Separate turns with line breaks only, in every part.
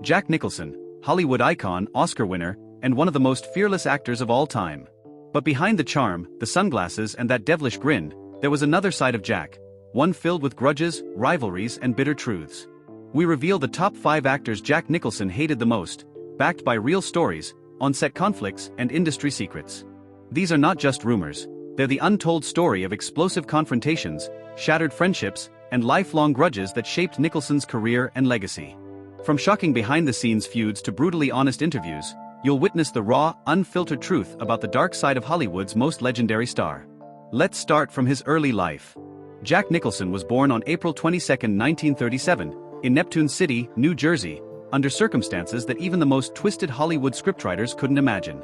Jack Nicholson, Hollywood icon, Oscar winner, and one of the most fearless actors of all time. But behind the charm, the sunglasses and that devilish grin, there was another side of Jack, one filled with grudges, rivalries and bitter truths. We reveal the top 5 actors Jack Nicholson hated the most, backed by real stories, on-set conflicts and industry secrets. These are not just rumors, they're the untold story of explosive confrontations, shattered friendships, and lifelong grudges that shaped Nicholson's career and legacy. From shocking behind-the-scenes feuds to brutally honest interviews, you'll witness the raw, unfiltered truth about the dark side of Hollywood's most legendary star. Let's start from his early life. Jack Nicholson was born on April 22, 1937, in Neptune City, New Jersey, under circumstances that even the most twisted Hollywood scriptwriters couldn't imagine.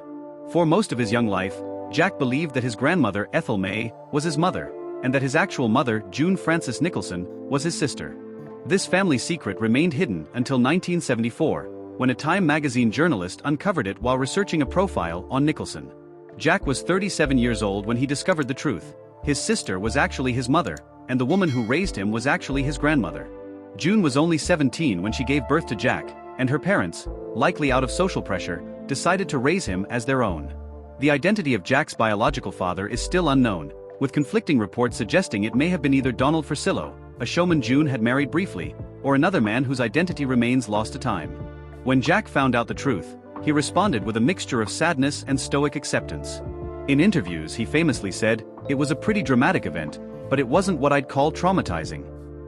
For most of his young life, Jack believed that his grandmother, Ethel May, was his mother, and that his actual mother, June Frances Nicholson, was his sister. This family secret remained hidden until 1974, when a Time magazine journalist uncovered it while researching a profile on Nicholson. Jack was 37 years old when he discovered the truth. His sister was actually his mother, and the woman who raised him was actually his grandmother. June was only 17 when she gave birth to Jack, and her parents, likely out of social pressure, decided to raise him as their own. The identity of Jack's biological father is still unknown, with conflicting reports suggesting it may have been either Donald Frisillo, a showman June had married briefly, or another man whose identity remains lost to time. When Jack found out the truth, he responded with a mixture of sadness and stoic acceptance. In interviews he famously said, "It was a pretty dramatic event, but it wasn't what I'd call traumatizing.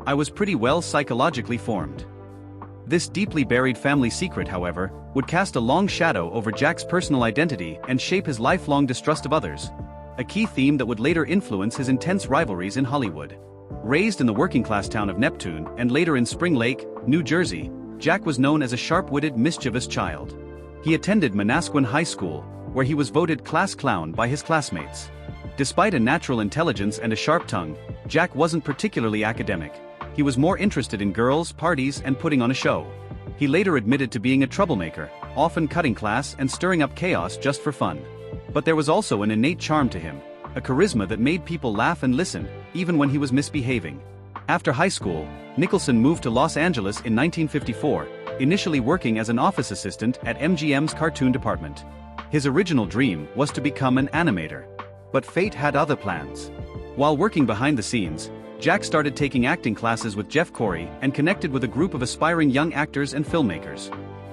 I was pretty well psychologically formed." This deeply buried family secret, however, would cast a long shadow over Jack's personal identity and shape his lifelong distrust of others, a key theme that would later influence his intense rivalries in Hollywood. Raised in the working-class town of Neptune and later in Spring Lake, New Jersey, Jack was known as a sharp-witted, mischievous child. He attended Manasquan High School, where he was voted class clown by his classmates. Despite a natural intelligence and a sharp tongue, Jack wasn't particularly academic. He was more interested in girls, parties, and putting on a show. He later admitted to being a troublemaker, often cutting class and stirring up chaos just for fun. But there was also an innate charm to him, a charisma that made people laugh and listen, even when he was misbehaving. After high school, Nicholson moved to Los Angeles in 1954, initially working as an office assistant at MGM's cartoon department. His original dream was to become an animator. But fate had other plans. While working behind the scenes, Jack started taking acting classes with Jeff Corey and connected with a group of aspiring young actors and filmmakers.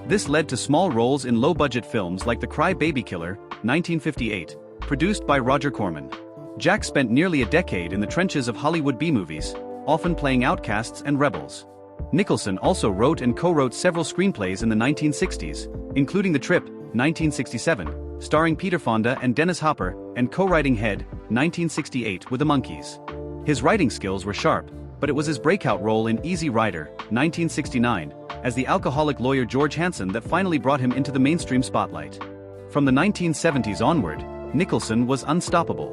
This led to small roles in low-budget films like The Cry Baby Killer, 1958, produced by Roger Corman. Jack spent nearly a decade in the trenches of Hollywood B-movies, often playing outcasts and rebels. Nicholson also wrote and co-wrote several screenplays in the 1960s, including The Trip, 1967, starring Peter Fonda and Dennis Hopper, and co-writing Head, 1968, with the Monkees. His writing skills were sharp, but it was his breakout role in Easy Rider, 1969, as the alcoholic lawyer George Hanson that finally brought him into the mainstream spotlight. From the 1970s onward, Nicholson was unstoppable.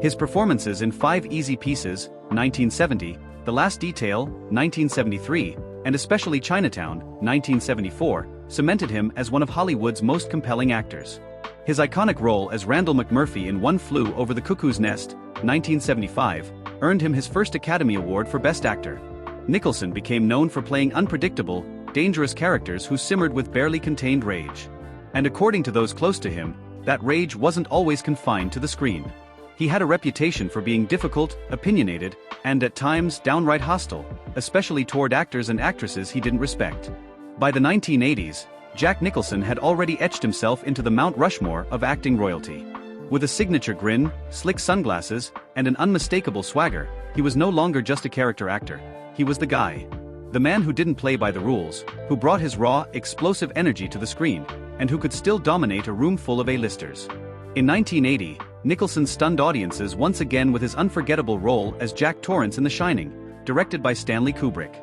His performances in Five Easy Pieces, 1970, The Last Detail, 1973, and especially Chinatown, 1974, cemented him as one of Hollywood's most compelling actors. His iconic role as Randall McMurphy in One Flew Over the Cuckoo's Nest, 1975, earned him his first Academy Award for Best Actor. Nicholson became known for playing unpredictable, dangerous characters who simmered with barely contained rage. And according to those close to him, that rage wasn't always confined to the screen. He had a reputation for being difficult, opinionated, and at times downright hostile, especially toward actors and actresses he didn't respect. By the 1980s, Jack Nicholson had already etched himself into the Mount Rushmore of acting royalty. With a signature grin, slick sunglasses, and an unmistakable swagger, he was no longer just a character actor. He was the guy. The man who didn't play by the rules, who brought his raw, explosive energy to the screen, and who could still dominate a room full of A-listers. In 1980, Nicholson stunned audiences once again with his unforgettable role as Jack Torrance in The Shining, directed by Stanley Kubrick.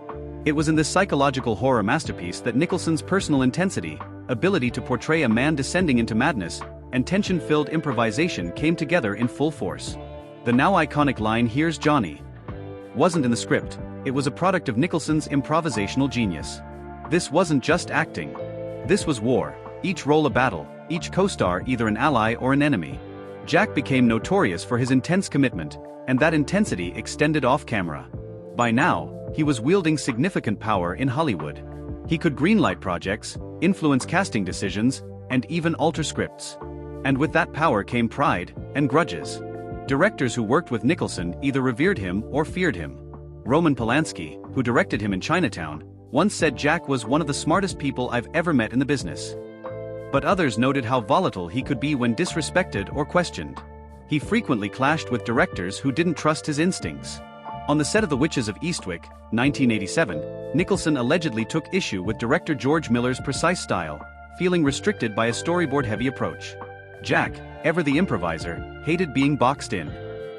It was in this psychological horror masterpiece that Nicholson's personal intensity, ability to portray a man descending into madness, and tension-filled improvisation came together in full force. The now iconic line "Here's Johnny" wasn't in the script, it was a product of Nicholson's improvisational genius. This wasn't just acting. This was war, each role a battle, each co-star either an ally or an enemy. Jack became notorious for his intense commitment, and that intensity extended off camera. By now, he was wielding significant power in Hollywood. He could greenlight projects, influence casting decisions, and even alter scripts. And with that power came pride and grudges. Directors who worked with Nicholson either revered him or feared him. Roman Polanski, who directed him in Chinatown, once said Jack was one of the smartest people I've ever met in the business. But others noted how volatile he could be when disrespected or questioned. He frequently clashed with directors who didn't trust his instincts. On the set of The Witches of Eastwick, 1987, Nicholson allegedly took issue with director George Miller's precise style, feeling restricted by a storyboard-heavy approach. Jack, ever the improviser, hated being boxed in.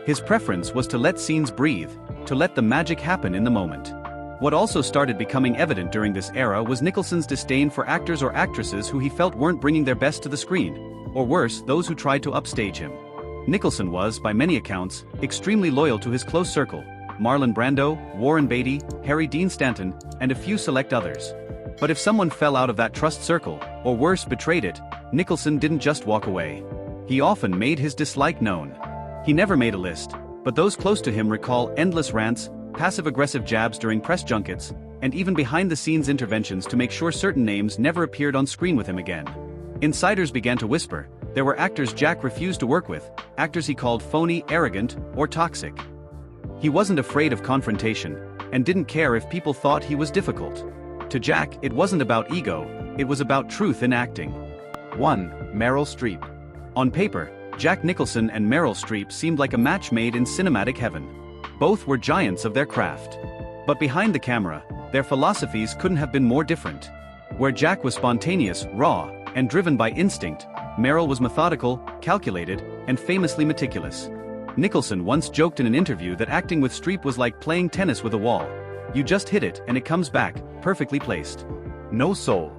His preference was to let scenes breathe, to let the magic happen in the moment. What also started becoming evident during this era was Nicholson's disdain for actors or actresses who he felt weren't bringing their best to the screen, or worse, those who tried to upstage him. Nicholson was, by many accounts, extremely loyal to his close circle: Marlon Brando, Warren Beatty, Harry Dean Stanton, and a few select others. But if someone fell out of that trust circle, or worse, betrayed it, Nicholson didn't just walk away. He often made his dislike known. He never made a list, but those close to him recall endless rants, passive-aggressive jabs during press junkets, and even behind-the-scenes interventions to make sure certain names never appeared on screen with him again. Insiders began to whisper there were actors Jack refused to work with, actors he called phony, arrogant, or toxic. He wasn't afraid of confrontation, and didn't care if people thought he was difficult. To Jack, it wasn't about ego, it was about truth in acting. 1. Meryl Streep. On paper, Jack Nicholson and Meryl Streep seemed like a match made in cinematic heaven. Both were giants of their craft. But behind the camera, their philosophies couldn't have been more different. Where Jack was spontaneous, raw, and driven by instinct, Meryl was methodical, calculated, and famously meticulous. Nicholson once joked in an interview that acting with Streep was like playing tennis with a wall. You just hit it and it comes back, perfectly placed. No soul.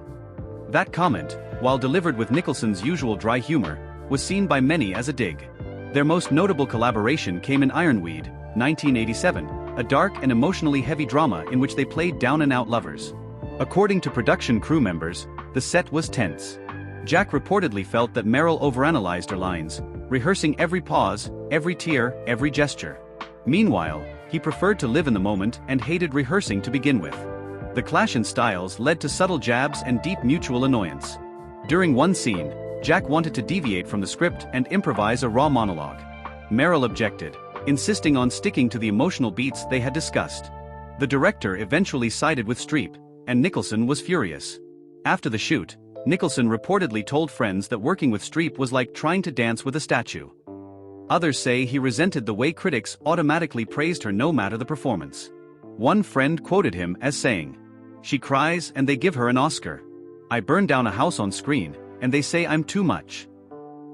That comment, while delivered with Nicholson's usual dry humor, was seen by many as a dig. Their most notable collaboration came in Ironweed, 1987, a dark and emotionally heavy drama in which they played down-and-out lovers. According to production crew members, the set was tense. Jack reportedly felt that Meryl overanalyzed her lines, rehearsing every pause, every tear, every gesture. Meanwhile, he preferred to live in the moment and hated rehearsing to begin with. The clash in styles led to subtle jabs and deep mutual annoyance. During one scene, Jack wanted to deviate from the script and improvise a raw monologue. Meryl objected, insisting on sticking to the emotional beats they had discussed. The director eventually sided with Streep, and Nicholson was furious. After the shoot, Nicholson reportedly told friends that working with Streep was like trying to dance with a statue. Others say he resented the way critics automatically praised her no matter the performance. One friend quoted him as saying, "She cries and they give her an Oscar. I burn down a house on screen, and they say I'm too much."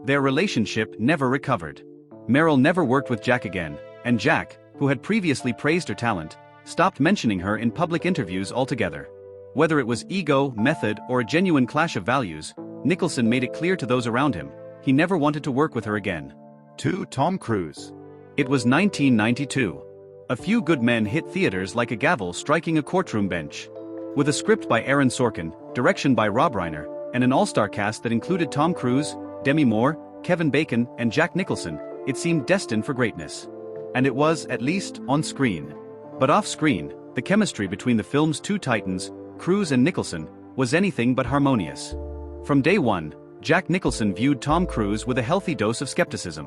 Their relationship never recovered. Meryl never worked with Jack again, and Jack, who had previously praised her talent, stopped mentioning her in public interviews altogether. Whether it was ego, method, or a genuine clash of values, Nicholson made it clear to those around him, he never wanted to work with her again. 2. Tom Cruise. It was 1992. A Few Good Men hit theaters like a gavel striking a courtroom bench. With a script by Aaron Sorkin, direction by Rob Reiner, and an all-star cast that included Tom Cruise, Demi Moore, Kevin Bacon, and Jack Nicholson, it seemed destined for greatness. And it was, at least, on screen. But off-screen, the chemistry between the film's two titans, Cruise and Nicholson, was anything but harmonious. From day one, Jack Nicholson viewed Tom Cruise with a healthy dose of skepticism.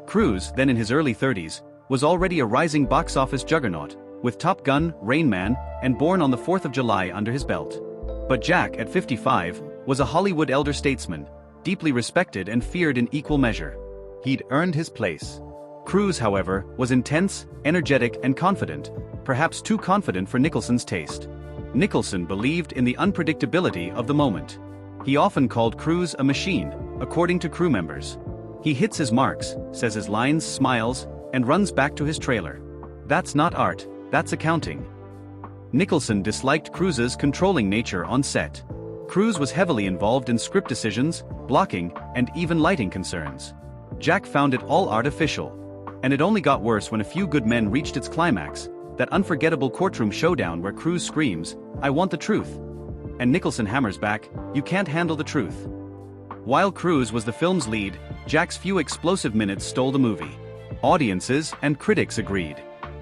Cruise, then in his early 30s, was already a rising box office juggernaut, with Top Gun, Rain Man, and Born on the 4th of July under his belt. But Jack, at 55, was a Hollywood elder statesman, deeply respected and feared in equal measure. He'd earned his place. Cruise, however, was intense, energetic, and confident, perhaps too confident for Nicholson's taste. Nicholson believed in the unpredictability of the moment. He often called Cruise a machine, according to crew members. He hits his marks, says his lines, smiles, and runs back to his trailer. That's not art, that's accounting. Nicholson disliked Cruise's controlling nature on set. Cruise was heavily involved in script decisions, blocking, and even lighting concerns. Jack found it all artificial. And it only got worse when A Few Good Men reached its climax, that unforgettable courtroom showdown where Cruise screams, "I want the truth." And Nicholson hammers back, "You can't handle the truth." While Cruise was the film's lead, Jack's few explosive minutes stole the movie. Audiences and critics agreed.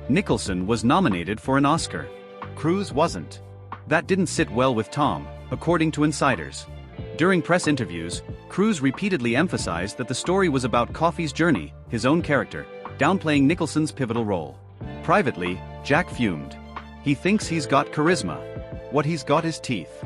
Nicholson was nominated for an Oscar. Cruise wasn't. That didn't sit well with Tom, according to insiders. During press interviews, Cruise repeatedly emphasized that the story was about Coffey's journey, his own character, downplaying Nicholson's pivotal role. Privately, Jack fumed. He thinks he's got charisma. What he's got is teeth.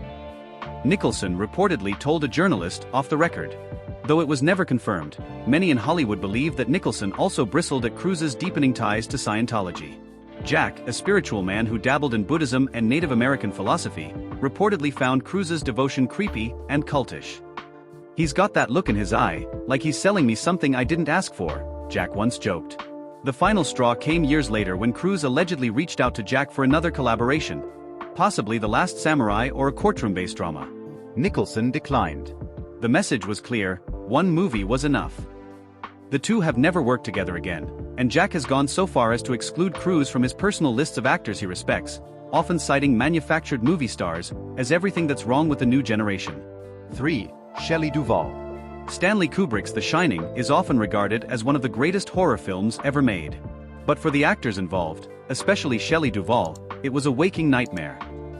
Nicholson reportedly told a journalist off the record. Though it was never confirmed, many in Hollywood believe that Nicholson also bristled at Cruise's deepening ties to Scientology. Jack, a spiritual man who dabbled in Buddhism and Native American philosophy, reportedly found Cruise's devotion creepy and cultish. "He's got that look in his eye, like he's selling me something I didn't ask for," Jack once joked. The final straw came years later when Cruise allegedly reached out to Jack for another collaboration, possibly The Last Samurai or a courtroom-based drama. Nicholson declined. The message was clear: one movie was enough. The two have never worked together again, and Jack has gone so far as to exclude Cruise from his personal lists of actors he respects, often citing manufactured movie stars as everything that's wrong with the new generation. 3. Shelley Duvall. Stanley Kubrick's The Shining is often regarded as one of the greatest horror films ever made. But for the actors involved, especially Shelley Duvall, it was a waking nightmare.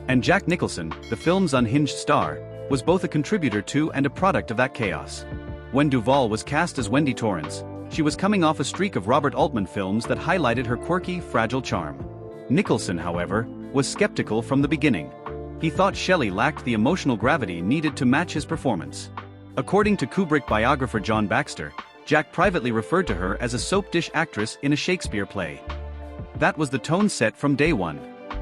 And Jack Nicholson, the film's unhinged star, was both a contributor to and a product of that chaos. When Duvall was cast as Wendy Torrance, she was coming off a streak of Robert Altman films that highlighted her quirky, fragile charm. Nicholson, however, was skeptical from the beginning. He thought Shelley lacked the emotional gravity needed to match his performance. According to Kubrick biographer John Baxter, Jack privately referred to her as a soap dish actress in a Shakespeare play. That was the tone set from day one.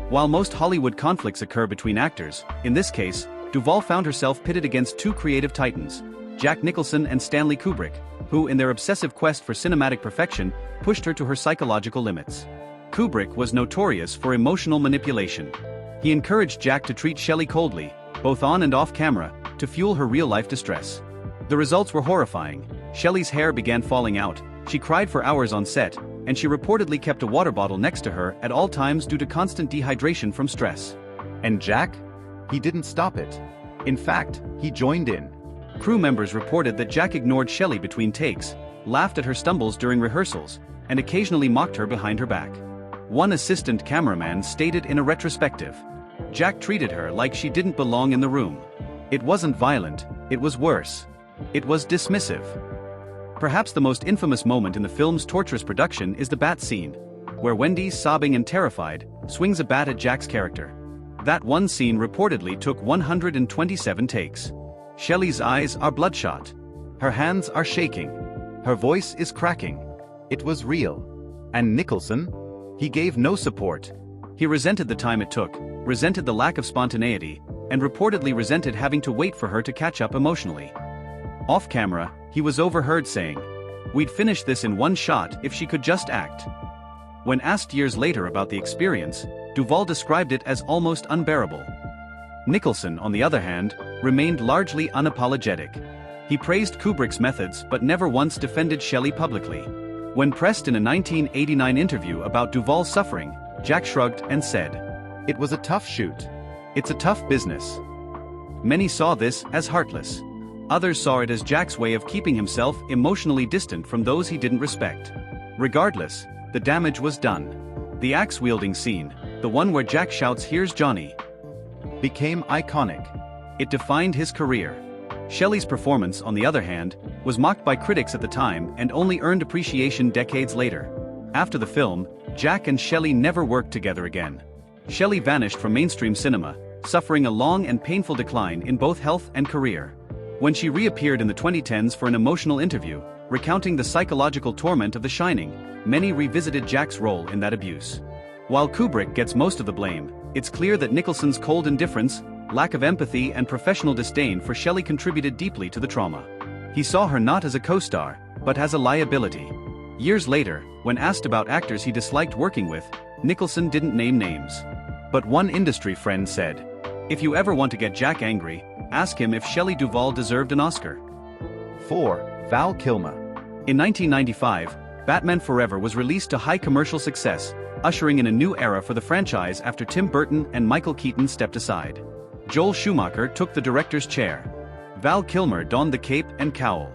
While most Hollywood conflicts occur between actors, in this case, Duvall found herself pitted against two creative titans, Jack Nicholson and Stanley Kubrick, who in their obsessive quest for cinematic perfection, pushed her to her psychological limits. Kubrick was notorious for emotional manipulation. He encouraged Jack to treat Shelley coldly, both on and off camera, to fuel her real-life distress. The results were horrifying. Shelley's hair began falling out, she cried for hours on set, and she reportedly kept a water bottle next to her at all times due to constant dehydration from stress. And Jack? He didn't stop it. In fact, he joined in. Crew members reported that Jack ignored Shelley between takes, laughed at her stumbles during rehearsals, and occasionally mocked her behind her back. One assistant cameraman stated in a retrospective, "Jack treated her like she didn't belong in the room. It wasn't violent, it was worse. It was dismissive." Perhaps the most infamous moment in the film's torturous production is the bat scene, where Wendy, sobbing and terrified, swings a bat at Jack's character. That one scene reportedly took 127 takes. Shelley's eyes are bloodshot. Her hands are shaking. Her voice is cracking. It was real. And Nicholson? He gave no support. He resented the time it took, resented the lack of spontaneity, and reportedly resented having to wait for her to catch up emotionally. Off camera, he was overheard saying, "We'd finish this in one shot if she could just act." When asked years later about the experience, Duvall described it as almost unbearable. Nicholson, on the other hand, remained largely unapologetic. He praised Kubrick's methods but never once defended Shelley publicly. When pressed in a 1989 interview about Duvall's suffering, Jack shrugged and said, "It was a tough shoot. It's a tough business." Many saw this as heartless. Others saw it as Jack's way of keeping himself emotionally distant from those he didn't respect. Regardless, the damage was done. The axe-wielding scene, the one where Jack shouts "Here's Johnny," became iconic. It defined his career. Shelley's performance, on the other hand, was mocked by critics at the time and only earned appreciation decades later. After the film, Jack and Shelley never worked together again. Shelley vanished from mainstream cinema, suffering a long and painful decline in both health and career. When she reappeared in the 2010s for an emotional interview, recounting the psychological torment of The Shining, many revisited Jack's role in that abuse. While Kubrick gets most of the blame, it's clear that Nicholson's cold indifference, lack of empathy and professional disdain for Shelley contributed deeply to the trauma. He saw her not as a co-star, but as a liability. Years later, when asked about actors he disliked working with, Nicholson didn't name names. But one industry friend said, "If you ever want to get Jack angry, ask him if Shelley Duvall deserved an Oscar." 4. Val Kilmer. In 1995, Batman Forever was released to high commercial success, ushering in a new era for the franchise after Tim Burton and Michael Keaton stepped aside. Joel Schumacher took the director's chair. Val Kilmer donned the cape and cowl.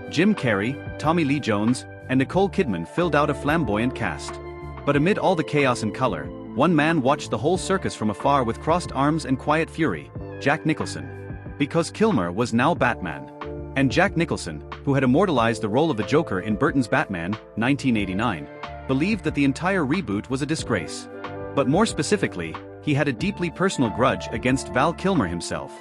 Jim Carrey, Tommy Lee Jones, and Nicole Kidman filled out a flamboyant cast. But amid all the chaos and color, One man watched the whole circus from afar with crossed arms and quiet fury: Jack Nicholson. Because Kilmer was now Batman. And Jack Nicholson, who had immortalized the role of the Joker in Burton's Batman, 1989, believed that the entire reboot was a disgrace. But more specifically, he had a deeply personal grudge against Val Kilmer himself.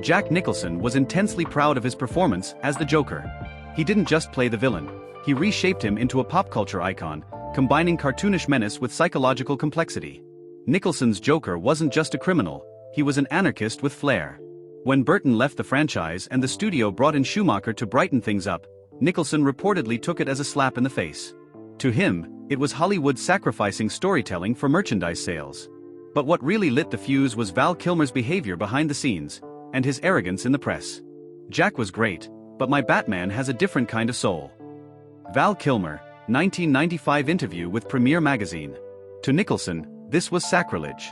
Jack Nicholson was intensely proud of his performance as the Joker. He didn't just play the villain. He reshaped him into a pop culture icon, combining cartoonish menace with psychological complexity. Nicholson's Joker wasn't just a criminal, he was an anarchist with flair. When Burton left the franchise and the studio brought in Schumacher to brighten things up, Nicholson reportedly took it as a slap in the face. To him, it was Hollywood sacrificing storytelling for merchandise sales. But what really lit the fuse was Val Kilmer's behavior behind the scenes, and his arrogance in the press. "Jack was great, but my Batman has a different kind of soul." Val Kilmer, 1995 interview with Premiere magazine. To Nicholson, this was sacrilege.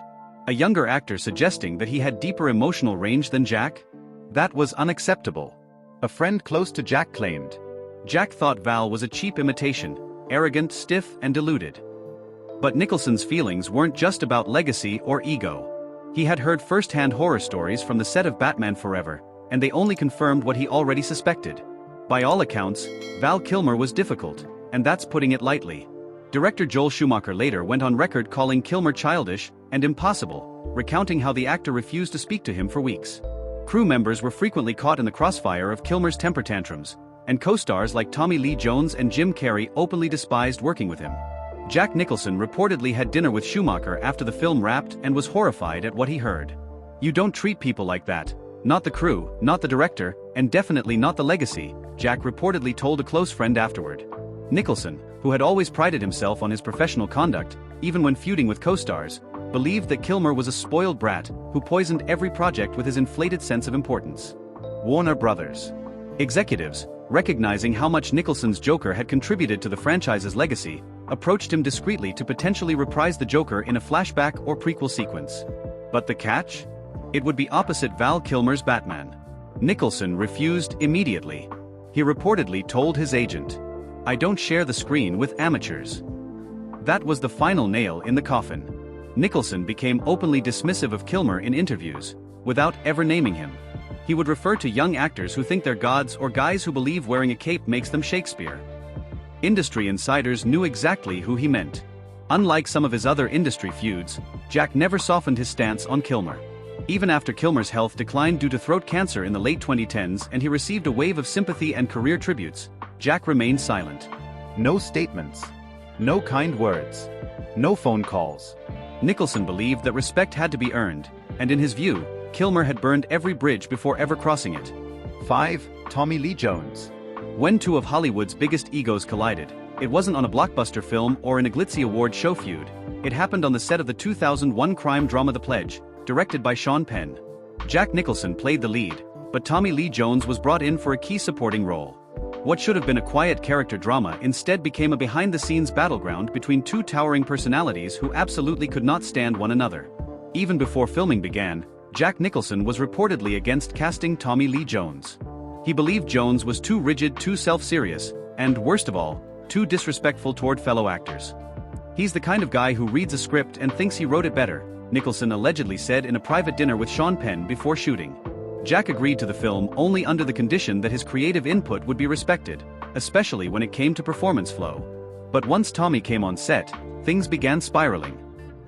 A younger actor suggesting that he had deeper emotional range than Jack? That was unacceptable. A friend close to Jack claimed. Jack thought Val was a cheap imitation, arrogant, stiff, and deluded. But Nicholson's feelings weren't just about legacy or ego. He had heard first-hand horror stories from the set of Batman Forever, and they only confirmed what he already suspected. By all accounts, Val Kilmer was difficult, and that's putting it lightly. Director Joel Schumacher later went on record calling Kilmer childish and impossible, recounting how the actor refused to speak to him for weeks. Crew members were frequently caught in the crossfire of Kilmer's temper tantrums, and co-stars like Tommy Lee Jones and Jim Carrey openly despised working with him. Jack Nicholson reportedly had dinner with Schumacher after the film wrapped and was horrified at what he heard. "You don't treat people like that. Not the crew, not the director, and definitely not the legacy," Jack reportedly told a close friend afterward. Nicholson, who had always prided himself on his professional conduct, even when feuding with co-stars, believed that Kilmer was a spoiled brat who poisoned every project with his inflated sense of importance. Warner Brothers executives, recognizing how much Nicholson's Joker had contributed to the franchise's legacy, approached him discreetly to potentially reprise the Joker in a flashback or prequel sequence. But the catch? It would be opposite Val Kilmer's Batman. Nicholson refused immediately. He reportedly told his agent, "I don't share the screen with amateurs." That was the final nail in the coffin. Nicholson became openly dismissive of Kilmer in interviews, without ever naming him. He would refer to young actors who think they're gods or guys who believe wearing a cape makes them Shakespeare. Industry insiders knew exactly who he meant. Unlike some of his other industry feuds, Jack never softened his stance on Kilmer. Even after Kilmer's health declined due to throat cancer in the late 2010s and he received a wave of sympathy and career tributes, Jack remained silent. No statements. No kind words. No phone calls. Nicholson believed that respect had to be earned, and in his view, Kilmer had burned every bridge before ever crossing it. 5. Tommy Lee Jones. When two of Hollywood's biggest egos collided, it wasn't on a blockbuster film or in a glitzy award show feud. It happened on the set of the 2001 crime drama The Pledge, directed by Sean Penn. Jack Nicholson played the lead, but Tommy Lee Jones was brought in for a key supporting role. What should have been a quiet character drama instead became a behind-the-scenes battleground between two towering personalities who absolutely could not stand one another. Even before filming began, Jack Nicholson was reportedly against casting Tommy Lee Jones. He believed Jones was too rigid, too self-serious, and, worst of all, too disrespectful toward fellow actors. "He's the kind of guy who reads a script and thinks he wrote it better," Nicholson allegedly said in a private dinner with Sean Penn before shooting. Jack agreed to the film only under the condition that his creative input would be respected, especially when it came to performance flow. But once Tommy came on set, things began spiraling.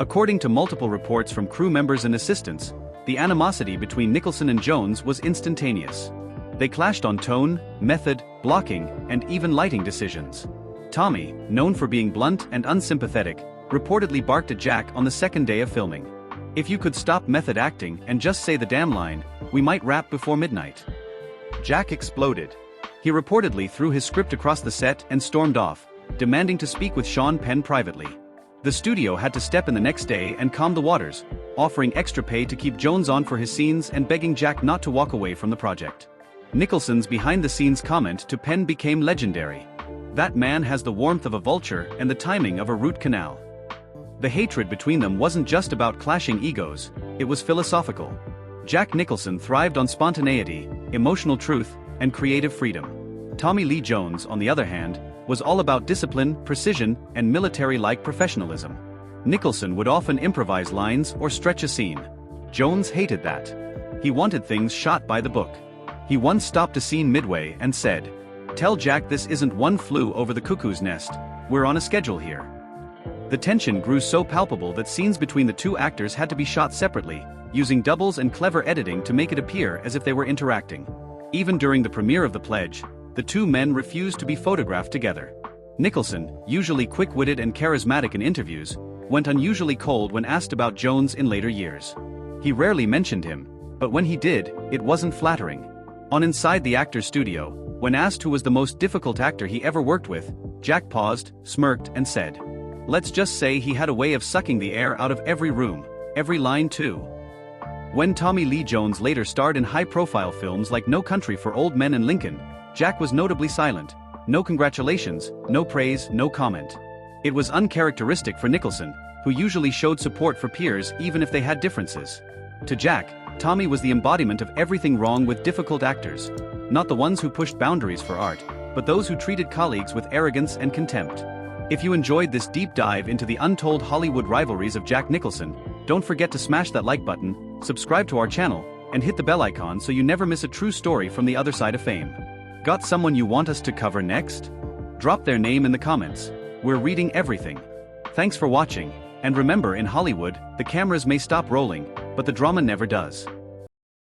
According to multiple reports from crew members and assistants, the animosity between Nicholson and Jones was instantaneous. They clashed on tone, method, blocking, and even lighting decisions. Tommy, known for being blunt and unsympathetic, reportedly barked at Jack on the second day of filming. "If you could stop method acting and just say the damn line, we might wrap before midnight." Jack exploded. He reportedly threw his script across the set and stormed off, demanding to speak with Sean Penn privately. The studio had to step in the next day and calm the waters, offering extra pay to keep Jones on for his scenes and begging Jack not to walk away from the project. Nicholson's behind-the-scenes comment to Penn became legendary. "That man has the warmth of a vulture and the timing of a root canal." The hatred between them wasn't just about clashing egos, it was philosophical. Jack Nicholson thrived on spontaneity, emotional truth, and creative freedom. Tommy Lee Jones, on the other hand, was all about discipline, precision, and military-like professionalism. Nicholson would often improvise lines or stretch a scene. Jones hated that. He wanted things shot by the book. He once stopped a scene midway and said, "Tell Jack this isn't One Flew Over the Cuckoo's Nest, we're on a schedule here." The tension grew so palpable that scenes between the two actors had to be shot separately, using doubles and clever editing to make it appear as if they were interacting. Even during the premiere of The Pledge, the two men refused to be photographed together. Nicholson, usually quick-witted and charismatic in interviews, went unusually cold when asked about Jones in later years. He rarely mentioned him, but when he did, it wasn't flattering. On Inside the Actor's Studio, when asked who was the most difficult actor he ever worked with, Jack paused, smirked and said, "Let's just say he had a way of sucking the air out of every room, every line too." When Tommy Lee Jones later starred in high-profile films like No Country for Old Men and Lincoln, Jack was notably silent. No congratulations, no praise, no comment. It was uncharacteristic for Nicholson, who usually showed support for peers even if they had differences. To Jack, Tommy was the embodiment of everything wrong with difficult actors. Not the ones who pushed boundaries for art, but those who treated colleagues with arrogance and contempt. If you enjoyed this deep dive into the untold Hollywood rivalries of Jack Nicholson, don't forget to smash that like button, subscribe to our channel, and hit the bell icon so you never miss a true story from the other side of fame. Got someone you want us to cover next? Drop their name in the comments. We're reading everything. Thanks for watching, and remember, in Hollywood, the cameras may stop rolling, but the drama never does.